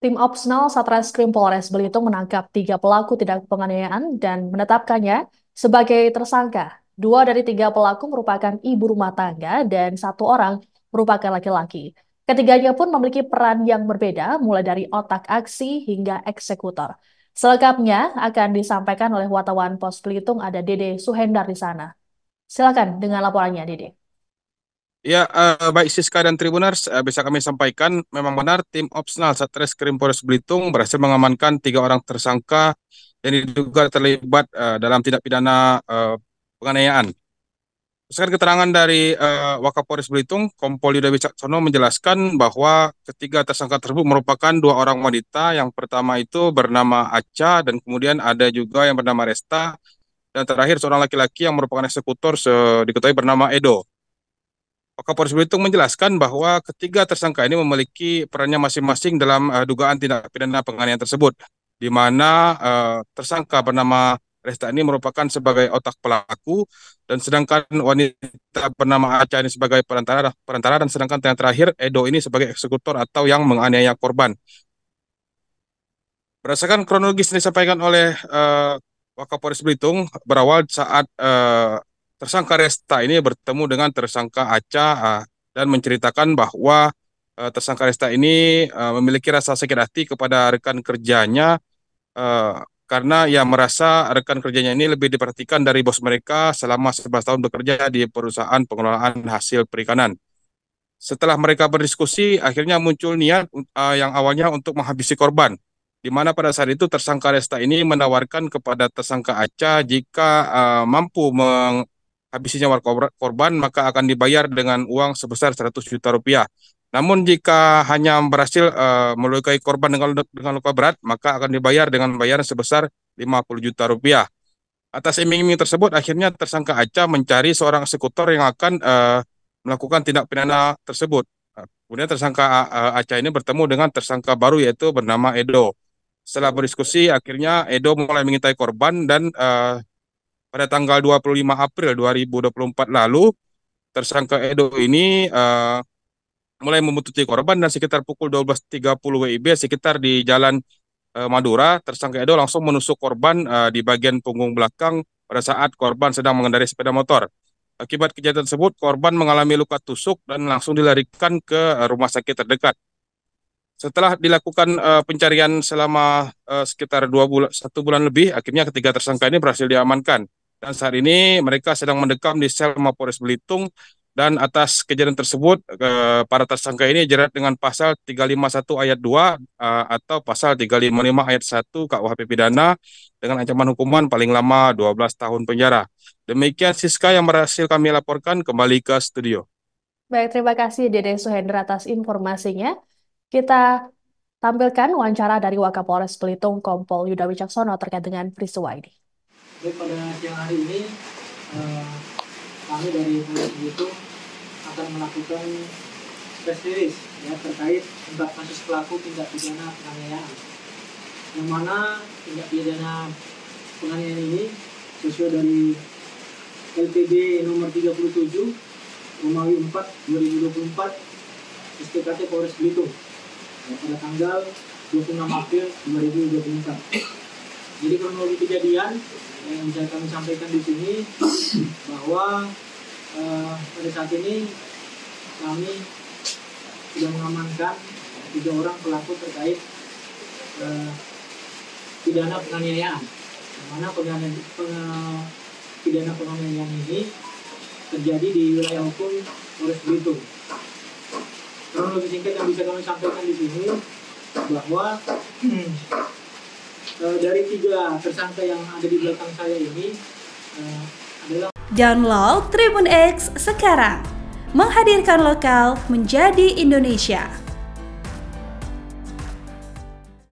Tim Opsnal Satreskrim Polres Belitung menangkap 3 pelaku tindak penganiayaan dan menetapkannya sebagai tersangka. 2 dari 3 pelaku merupakan ibu rumah tangga dan 1 orang merupakan laki-laki. Ketiganya pun memiliki peran yang berbeda, mulai dari otak aksi hingga eksekutor. Selengkapnya akan disampaikan oleh wartawan Pos Belitung, ada Dede Suhendar di sana. Silakan dengan laporannya, Dede. Ya, baik Siska dan Tribuners, bisa kami sampaikan, memang benar tim Opsnal Satreskrim Polres Belitung berhasil mengamankan 3 orang tersangka yang diduga terlibat dalam tindak pidana penganiayaan. Berdasarkan keterangan dari Wakapolres Belitung, Kompol Yuda Wicaksono menjelaskan bahwa ketiga tersangka tersebut merupakan 2 orang wanita. Yang pertama itu bernama Aca dan kemudian ada juga yang bernama Resta dan terakhir seorang laki-laki yang merupakan eksekutor diketahui bernama Edo. Kapolres Belitung menjelaskan bahwa ketiga tersangka ini memiliki perannya masing-masing dalam dugaan tindak pidana penganiayaan tersebut, di mana tersangka bernama Resta ini merupakan sebagai otak pelaku, dan sedangkan wanita bernama Aca ini sebagai perantara dan sedangkan yang terakhir Edo ini sebagai eksekutor atau yang menganiaya korban. Berdasarkan kronologis yang disampaikan oleh Wakapolres Belitung, berawal saat tersangka Resta ini bertemu dengan tersangka Aca dan menceritakan bahwa tersangka Resta ini memiliki rasa sakit hati kepada rekan kerjanya eh, karena ia merasa rekan kerjanya ini lebih diperhatikan dari bos mereka selama 11 tahun bekerja di perusahaan pengelolaan hasil perikanan. Setelah mereka berdiskusi, akhirnya muncul niat yang awalnya untuk menghabisi korban, di mana pada saat itu tersangka Resta ini menawarkan kepada tersangka Aca jika mampu menghabisi nyawa korban, maka akan dibayar dengan uang sebesar 100 juta rupiah. Namun jika hanya berhasil melukai korban dengan luka berat, maka akan dibayar dengan bayaran sebesar 50 juta rupiah. Atas iming-iming tersebut, akhirnya tersangka Aca mencari seorang eksekutor yang akan melakukan tindak pidana tersebut. Kemudian tersangka Aca ini bertemu dengan tersangka baru yaitu bernama Edo. Setelah berdiskusi, akhirnya Edo mulai mengintai korban dan pada tanggal 25 April 2024 lalu, tersangka Edo ini mulai membuntuti korban dan sekitar pukul 12.30 WIB sekitar di Jalan Madura, tersangka Edo langsung menusuk korban di bagian punggung belakang pada saat korban sedang mengendarai sepeda motor. Akibat kejadian tersebut, korban mengalami luka tusuk dan langsung dilarikan ke rumah sakit terdekat. Setelah dilakukan pencarian selama sekitar 1 bulan lebih, akhirnya ketiga tersangka ini berhasil diamankan. Dan saat ini mereka sedang mendekam di sel Mapolres Belitung. Dan atas kejadian tersebut, para tersangka ini jerat dengan pasal 351 ayat 2 atau pasal 355 ayat 1 KUHP pidana dengan ancaman hukuman paling lama 12 tahun penjara. Demikian Siska yang berhasil kami laporkan, kembali ke studio. Baik, terima kasih Dede Suhendra atas informasinya. Kita tampilkan wawancara dari Wakapolres Belitung Kompol Yuda Wicaksono terkait dengan peristiwa ini. Baik, pada siang hari ini eh, kami dari Polres Belitung akan melakukan press release ya, terkait ungkap kasus pelaku tindak pidana penganiayaan, yang mana tindak pidana penganiayaan ini sesuai dari LPD nomor 37 Romawi 4 2024 SPKT Polres Belitung ya, pada tanggal 26 April 2024. Jadi kronologi kejadian yang bisa kami sampaikan di sini bahwa pada saat ini kami sudah mengamankan 3 orang pelaku terkait pidana penganiayaan, di mana pidana penganiayaan ini terjadi di wilayah hukum Polres Belitung. Kronologi singkat yang bisa kami sampaikan di sini bahwa dari 3 tersangka yang ada di belakang saya ini adalah Download Tribun X sekarang, menghadirkan lokal menjadi Indonesia.